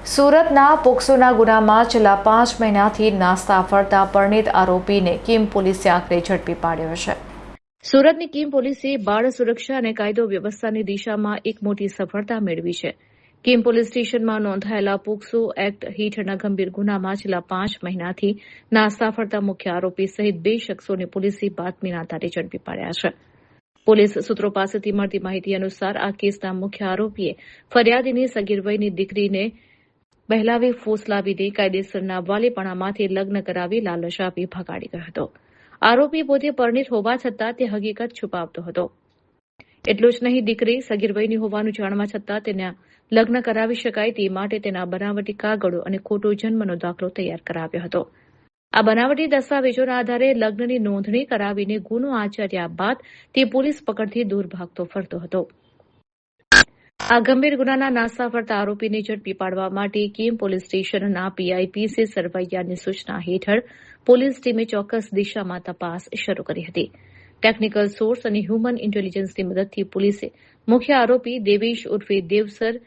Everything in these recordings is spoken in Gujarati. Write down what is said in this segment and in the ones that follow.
સુરતના પોક્સોના ગુનામાં છેલ્લા 5 મહિનાથી નાસ્તા ફરતા પરણિત આરોપીને કિમ પોલીસે આખરે ઝડપી પાડ્યો છે. સુરતની કિમ પોલીસે બાળ સુરક્ષા અને કાયદો વ્યવસ્થાની દિશામાં એક મોટી સફળતા મેળવી છે. કિમ પોલીસ સ્ટેશનમાં નોંધાયેલા પોક્સો એક્ટ હેઠળના ગંભીર ગુનામાં છેલ્લા 5 મહિનાથી નાસ્તા ફરતા મુખ્ય આરોપી સહિત 2 શખ્સોને પોલીસે બાતમીના આધારે ઝડપી પાડ્યા છે. પોલીસ સૂત્રો પાસેથી મળતી માહિતી અનુસાર આ કેસના મુખ્ય આરોપીએ ફરિયાદીની સગીર વયની દીકરીને બહેલાવી ફોસલાવીને કાયદેસરના વાલીપણામાંથી લગ્ન કરાવી લાલચ આપી ભગાડી ગયો હતો. આરોપી પોતે પરણિત હોવા છતાં તે હકીકત છુપાવતો હતો. એટલું જ નહીં, દીકરી સગીર વયની હોવાનું જાણવા છતાં તેના લગ્ન કરાવી શકાય તે માટે તેના બનાવટી કાગળો અને ખોટો જન્મનો દાખલો તૈયાર કરાવ્યો હતો. આ બનાવટી દસ્તાવેજોના આધારે લગ્નની નોંધણી કરાવીને ગુનો આચર્યા બાદ તે પોલીસ પકડથી દૂર ભાગતો ફરતો હતો. આ ગંભીર ગુનાના નાસ્તા ફરતા આરોપીને ઝડપી પાડવા માટે કિમ પોલીસ સ્ટેશનના પીઆઈ પીસી સરવૈયાની સૂચના હેઠળ પોલીસ ટીમે ચોક્કસ દિશામાં તપાસ શરૂ કરી હતી. ટેકનિકલ સોર્સ અને હ્યુમન ઇન્ટેલિજન્સની મદદથી પોલીસે મુખ્ય આરોપી દેવેશ ઉર્ફે દેવસર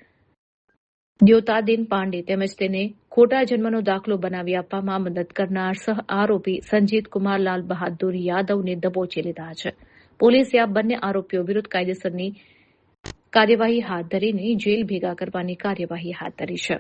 દ્યોતાદીન પાંડે તેમજ તેને ખોટા જન્મનો દાખલો બનાવી આપવામાં મદદ કરનાર સહ આરોપી સંજીત કુમારલાલ બહાદુર યાદવને દબોચી લીધા છે. પોલીસે આ બંને આરોપીઓ વિરુદ્ધ કાયદેસરની કાર્યવાહી હાથ ધરીને જેલ ભેગા કરવાની કાર્યવાહી હાથ ધરી છે.